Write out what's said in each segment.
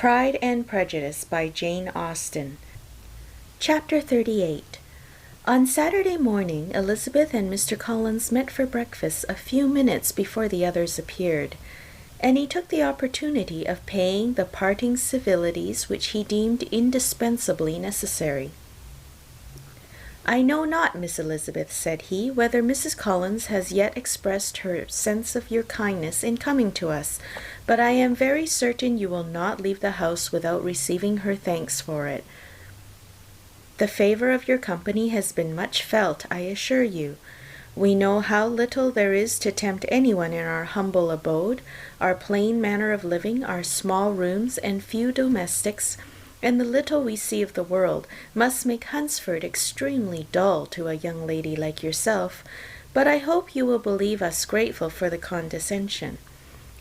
Pride and Prejudice by Jane Austen. Chapter 38. On Saturday morning, Elizabeth and Mr. Collins met for breakfast a few minutes before the others appeared, and he took the opportunity of paying the parting civilities which he deemed indispensably necessary. "I know not, Miss Elizabeth," said he, "whether Mrs. Collins has yet expressed her sense of your kindness in coming to us, but I am very certain you will not leave the house without receiving her thanks for it. The favor of your company has been much felt, I assure you. We know how little there is to tempt anyone in our humble abode, our plain manner of living, our small rooms and few domestics, and the little we see of the world must make Hunsford extremely dull to a young lady like yourself, but I hope you will believe us grateful for the condescension,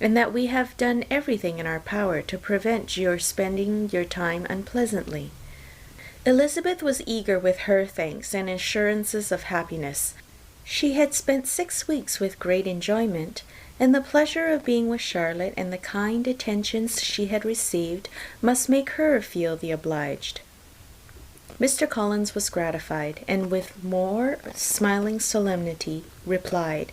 and that we have done everything in our power to prevent your spending your time unpleasantly." Elizabeth was eager with her thanks and assurances of happiness. She had spent 6 weeks with great enjoyment, and the pleasure of being with Charlotte and the kind attentions she had received must make her feel the obliged. Mr. Collins was gratified, and with more smiling solemnity replied,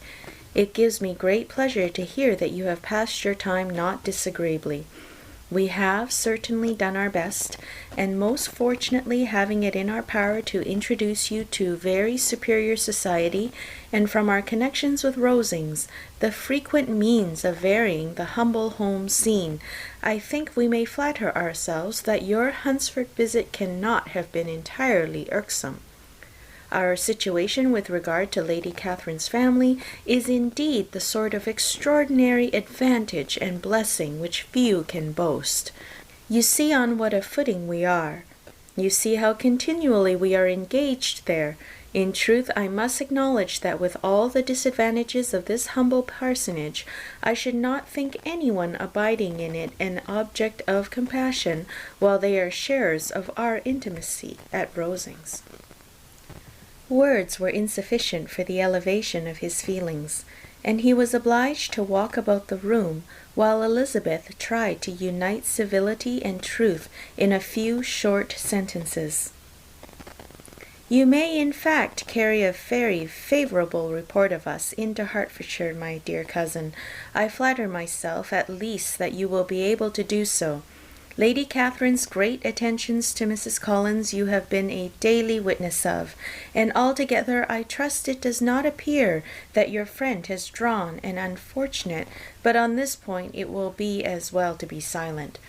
"It gives me great pleasure to hear that you have passed your time not disagreeably. We have certainly done our best, and most fortunately having it in our power to introduce you to very superior society, and from our connections with Rosings, the frequent means of varying the humble home scene, I think we may flatter ourselves that your Hunsford visit cannot have been entirely irksome. Our situation with regard to Lady Catherine's family is indeed the sort of extraordinary advantage and blessing which few can boast. You see on what a footing we are. You see how continually we are engaged there. In truth, I must acknowledge that with all the disadvantages of this humble parsonage, I should not think anyone abiding in it an object of compassion, while they are sharers of our intimacy at Rosings." Words were insufficient for the elevation of his feelings, and he was obliged to walk about the room while Elizabeth tried to unite civility and truth in a few short sentences. "You may in fact carry a very favorable report of us into Hertfordshire, my dear cousin. I flatter myself at least that you will be able to do so. Lady Catherine's great attentions to Mrs. Collins you have been a daily witness of, and altogether I trust it does not appear that your friend has drawn an unfortunate, but on this point it will be as well to be silent.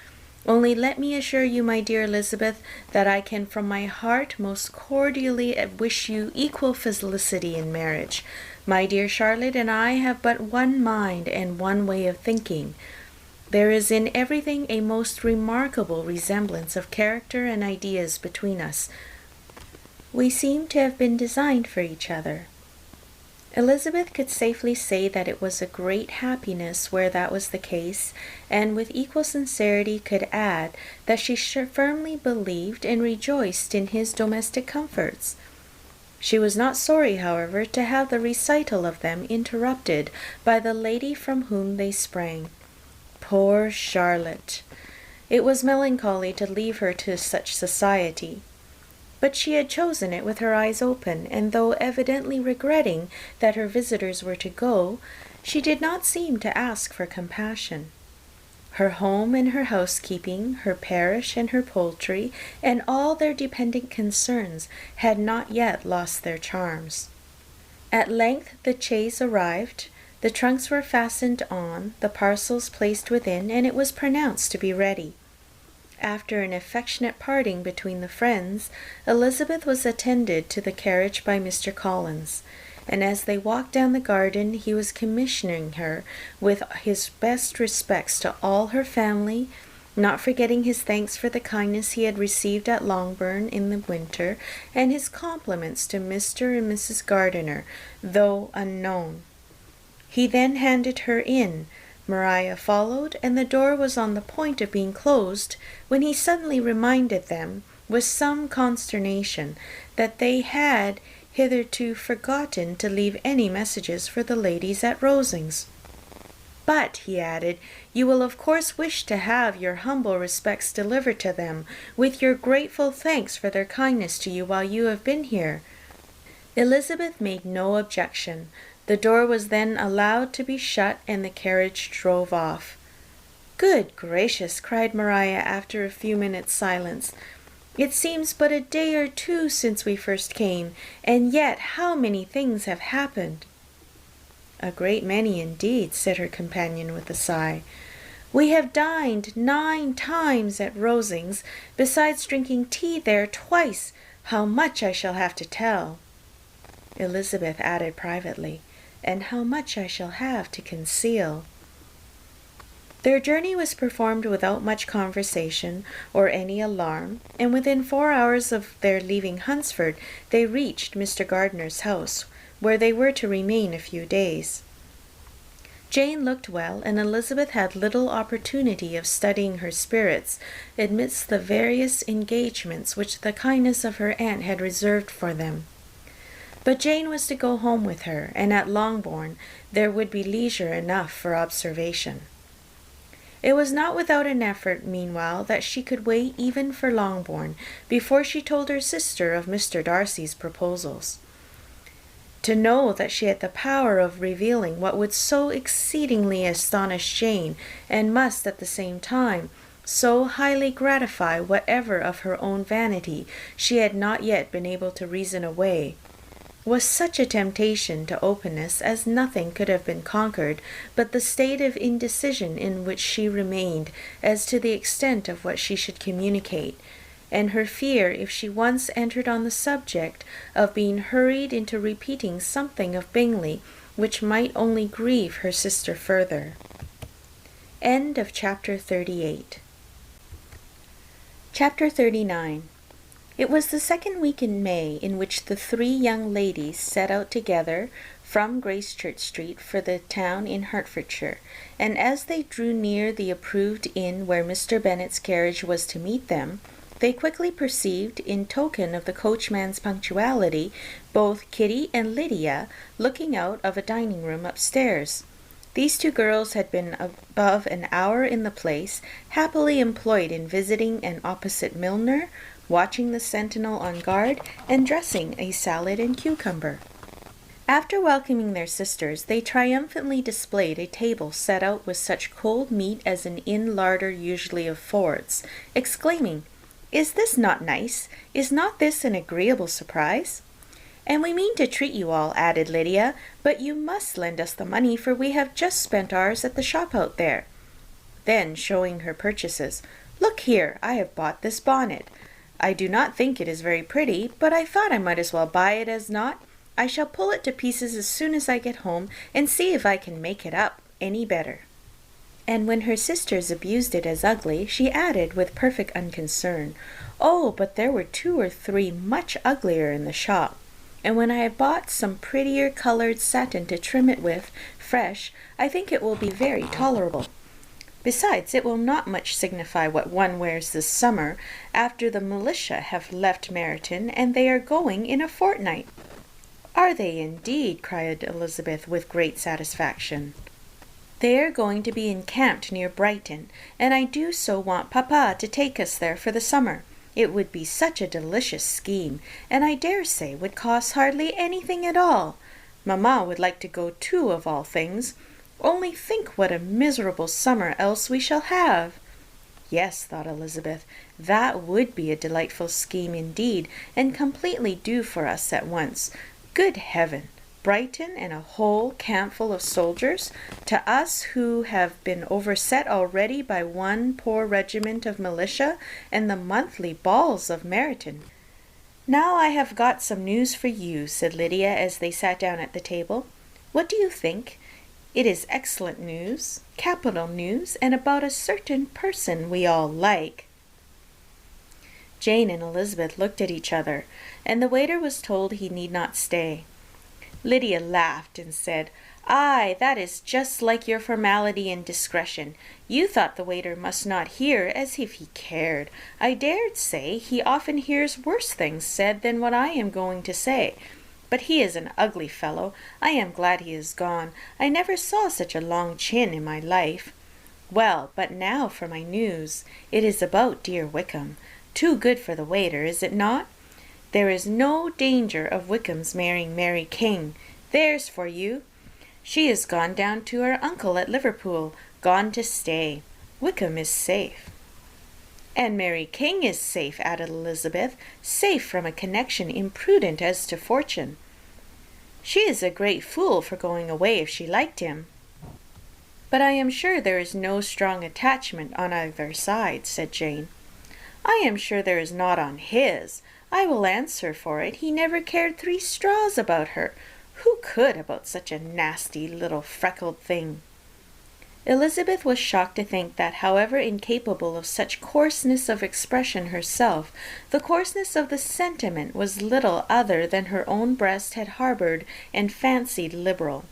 Only let me assure you, my dear Elizabeth, that I can from my heart most cordially wish you equal felicity in marriage. My dear Charlotte and I have but one mind and one way of thinking. There is in everything a most remarkable resemblance of character and ideas between us. We seem to have been designed for each other." Elizabeth could safely say that it was a great happiness where that was the case, and with equal sincerity could add that she firmly believed and rejoiced in his domestic comforts. She was not sorry, however, to have the recital of them interrupted by the lady from whom they sprang. Poor Charlotte! It was melancholy to leave her to such society. But she had chosen it with her eyes open, and though evidently regretting that her visitors were to go, she did not seem to ask for compassion. Her home and her housekeeping, her parish and her poultry, and all their dependent concerns had not yet lost their charms. At length the chaise arrived. The trunks were fastened on, the parcels placed within, and it was pronounced to be ready. After an affectionate parting between the friends, Elizabeth was attended to the carriage by Mr. Collins, and as they walked down the garden he was commissioning her with his best respects to all her family, not forgetting his thanks for the kindness he had received at Longbourn in the winter, and his compliments to Mr. and Mrs. Gardiner, though unknown. He then handed her in. Maria followed, and the door was on the point of being closed, when he suddenly reminded them, with some consternation, that they had hitherto forgotten to leave any messages for the ladies at Rosings. But, he added, you will of course wish to have your humble respects delivered to them, with your grateful thanks for their kindness to you while you have been here. Elizabeth made no objection. The door was then allowed to be shut, and the carriage drove off. "Good gracious!" cried Maria after a few minutes' silence. "It seems but a day or two since we first came, and yet how many things have happened!" "A great many indeed," said her companion with a sigh. "We have dined 9 times at Rosings, besides drinking tea there twice. How much I shall have to tell!" Elizabeth added privately, "and how much I shall have to conceal." Their journey was performed without much conversation or any alarm, and within 4 hours of their leaving Hunsford, they reached Mr. Gardiner's house, where they were to remain a few days. Jane looked well, and Elizabeth had little opportunity of studying her spirits amidst the various engagements which the kindness of her aunt had reserved for them. But Jane was to go home with her, and at Longbourn there would be leisure enough for observation. It was not without an effort, meanwhile, that she could wait even for Longbourn before she told her sister of Mr. Darcy's proposals. To know that she had the power of revealing what would so exceedingly astonish Jane, and must at the same time so highly gratify whatever of her own vanity she had not yet been able to reason away, was such a temptation to openness as nothing could have been conquered but the state of indecision in which she remained as to the extent of what she should communicate, and her fear, if she once entered on the subject, of being hurried into repeating something of Bingley which might only grieve her sister further. End of Chapter 38. Chapter 39. It was the second week in May in which the 3 young ladies set out together from Gracechurch Street for the town in Hertfordshire, and as they drew near the approved inn where Mr. Bennet's carriage was to meet them, they quickly perceived, in token of the coachman's punctuality, both Kitty and Lydia looking out of a dining-room upstairs. These 2 girls had been above an hour in the place, happily employed in visiting an opposite milliner, watching the sentinel on guard, and dressing a salad and cucumber. After welcoming their sisters, they triumphantly displayed a table set out with such cold meat as an inn larder usually affords, exclaiming, "Is this not nice? Is not this an agreeable surprise?" "And we mean to treat you all," added Lydia, "but you must lend us the money, for we have just spent ours at the shop out there." Then, showing her purchases, "Look here, I have bought this bonnet. I do not think it is very pretty, but I thought I might as well buy it as not. I shall pull it to pieces as soon as I get home, and see if I can make it up any better." And when her sisters abused it as ugly, she added with perfect unconcern, "Oh, but there were 2 or 3 much uglier in the shop, and when I have bought some prettier coloured satin to trim it with, fresh, I think it will be very tolerable. Besides, it will not much signify what one wears this summer, after the militia have left Meryton, and they are going in a fortnight." "Are they indeed?" cried Elizabeth with great satisfaction. "They are going to be encamped near Brighton, and I do so want papa to take us there for the summer. It would be such a delicious scheme, and I dare say would cost hardly anything at all. Mamma would like to go too, of all things. Only think what a miserable summer else we shall have." Yes, thought Elizabeth, that would be a delightful scheme indeed, and completely do for us at once. Good heaven! Brighton and a whole campful of soldiers, to us who have been overset already by one poor regiment of militia and the monthly balls of Meryton. "Now I have got some news for you," said Lydia as they sat down at the table. "What do you think? It is excellent news, capital news, and about a certain person we all like." Jane and Elizabeth looked at each other, and the waiter was told he need not stay. Lydia laughed and said, "Aye, that is just like your formality and discretion. You thought the waiter must not hear, as if he cared. I dared say he often hears worse things said than what I am going to say. But he is an ugly fellow. I am glad he is gone. I never saw such a long chin in my life. Well, but now for my news. It is about dear Wickham. Too good for the waiter, is it not? There is no danger of Wickham's marrying Mary King. There's for you. She is gone down to her uncle at Liverpool, gone to stay. Wickham is safe. And Mary King is safe, added Elizabeth, safe from a connection imprudent as to fortune. She is a great fool for going away if she liked him. But I am sure there is no strong attachment on either side, said Jane. I am sure there is not on his. I will answer for it he never cared 3 straws about her. Who could about such a nasty little freckled thing? Elizabeth was shocked to think that, however incapable of such coarseness of expression herself, the coarseness of the sentiment was little other than her own breast had harbored and fancied liberal.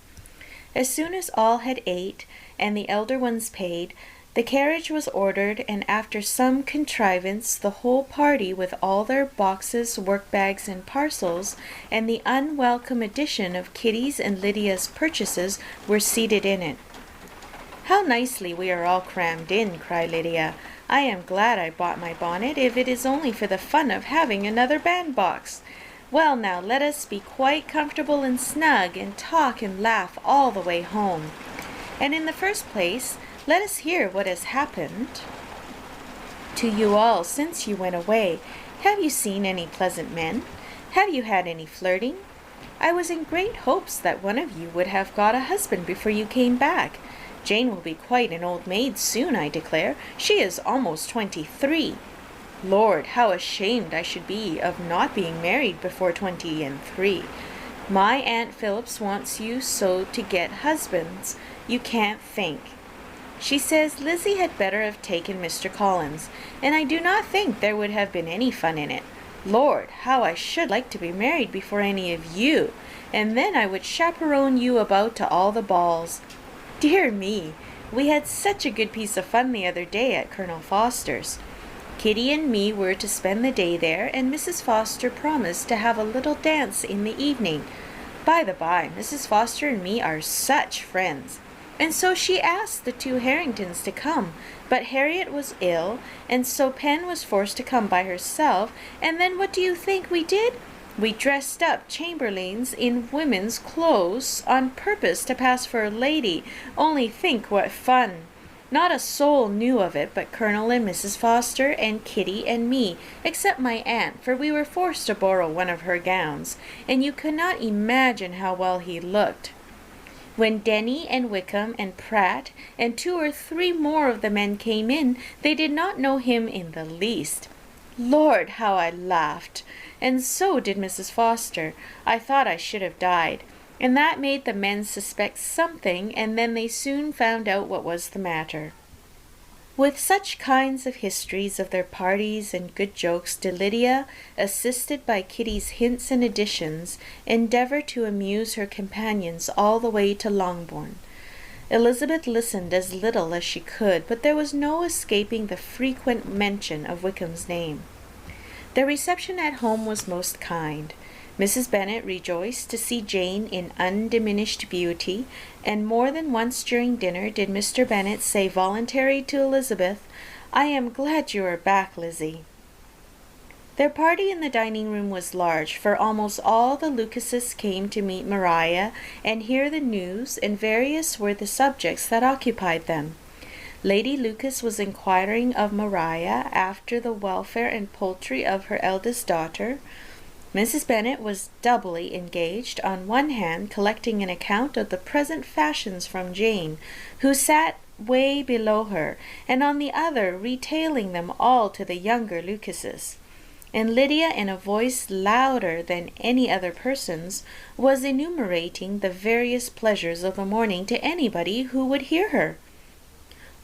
As soon as all had ate, and the elder ones paid, the carriage was ordered, and after some contrivance the whole party, with all their boxes, work-bags, and parcels, and the unwelcome addition of Kitty's and Lydia's purchases, were seated in it. "How nicely we are all crammed in," cried Lydia. "I am glad I bought my bonnet, if it is only for the fun of having another bandbox. Well, now, let us be quite comfortable and snug, and talk and laugh all the way home. And in the first place, let us hear what has happened to you all since you went away. Have you seen any pleasant men? Have you had any flirting? I was in great hopes that one of you would have got a husband before you came back. Jane will be quite an old maid soon, I declare. She is almost 23. Lord, how ashamed I should be of not being married before 23. My Aunt Phillips wants you so to get husbands, you can't think. She says Lizzie had better have taken Mr. Collins, and I do not think there would have been any fun in it. Lord, how I should like to be married before any of you, and then I would chaperone you about to all the balls. Dear me, we had such a good piece of fun the other day at Colonel Foster's. Kitty and me were to spend the day there, and Mrs. Foster promised to have a little dance in the evening. By the by, Mrs. Foster and me are such friends. And so she asked the 2 Harringtons to come, but Harriet was ill, and so Pen was forced to come by herself, and then what do you think we did? We dressed up chamberlains in women's clothes on purpose to pass for a lady. Only think what fun! Not a soul knew of it but Colonel and Mrs. Foster and Kitty and me, except my aunt, for we were forced to borrow one of her gowns, and you cannot imagine how well he looked. When Denny and Wickham and Pratt and 2 or 3 more of the men came in, they did not know him in the least. Lord, how I laughed! And so did Mrs. Foster. I thought I should have died. And that made the men suspect something, and then they soon found out what was the matter. With such kinds of histories of their parties and good jokes did Lydia, assisted by Kitty's hints and additions, endeavour to amuse her companions all the way to Longbourn. Elizabeth listened as little as she could, but there was no escaping the frequent mention of Wickham's name. The reception at home was most kind. Mrs. Bennet rejoiced to see Jane in undiminished beauty, and more than once during dinner did Mr. Bennet say voluntarily to Elizabeth, "I am glad you are back, Lizzie." Their party in the dining-room was large, for almost all the Lucases came to meet Maria and hear the news, and various were the subjects that occupied them. Lady Lucas was inquiring of Maria after the welfare and poultry of her eldest daughter. Mrs. Bennet was doubly engaged, on one hand collecting an account of the present fashions from Jane, who sat way below her, and on the other retailing them all to the younger Lucases. And Lydia, in a voice louder than any other person's, was enumerating the various pleasures of the morning to anybody who would hear her.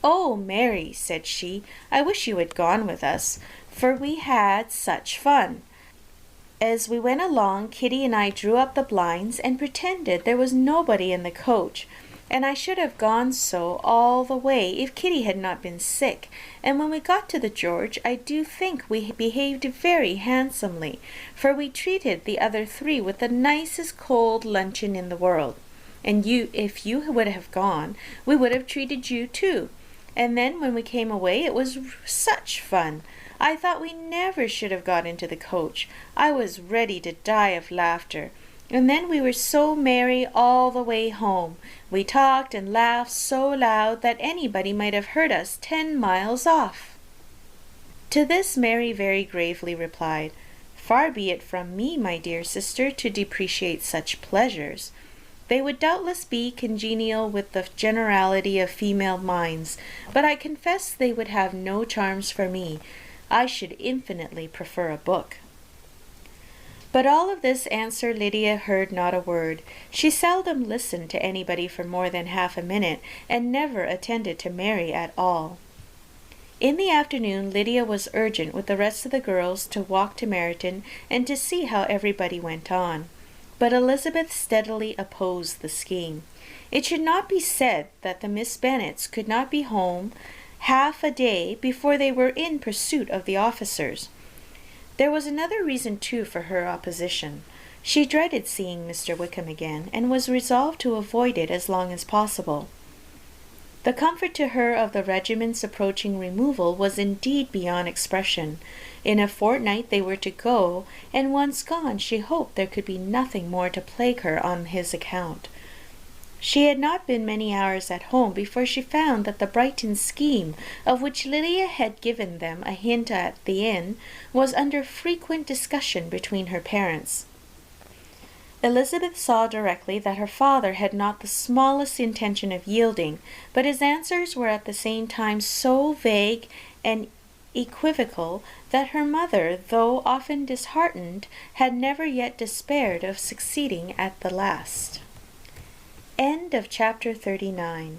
"Oh, Mary," said she, "I wish you had gone with us, for we had such fun. As we went along, Kitty and I drew up the blinds and pretended there was nobody in the coach, and I should have gone so all the way if Kitty had not been sick, and when we got to the George I do think we behaved very handsomely, for we treated the other three with the nicest cold luncheon in the world. And if you would have gone, we would have treated you too. And then when we came away, it was such fun. I thought we never should have got into the coach. I was ready to die of laughter. And then we were so merry all the way home. We talked and laughed so loud that anybody might have heard us 10 miles off. To this Mary very gravely replied, "Far be it from me, my dear sister, to depreciate such pleasures. They would doubtless be congenial with the generality of female minds, but I confess they would have no charms for me. I should infinitely prefer a book." But all of this answer Lydia heard not a word. She seldom listened to anybody for more than half a minute, and never attended to Mary at all. In the afternoon Lydia was urgent with the rest of the girls to walk to Meryton and to see how everybody went on. But Elizabeth steadily opposed the scheme. It should not be said that the Miss Bennets could not be home half a day before they were in pursuit of the officers. There was another reason too for her opposition. She dreaded seeing Mr. Wickham again, and was resolved to avoid it as long as possible. The comfort to her of the regiment's approaching removal was indeed beyond expression. In a fortnight they were to go, and once gone she hoped there could be nothing more to plague her on his account. She had not been many hours at home before she found that the Brighton scheme, of which Lydia had given them a hint at the inn, was under frequent discussion between her parents. Elizabeth saw directly that her father had not the smallest intention of yielding, but his answers were at the same time so vague and equivocal that her mother, though often disheartened, had never yet despaired of succeeding at the last. End of chapter 39.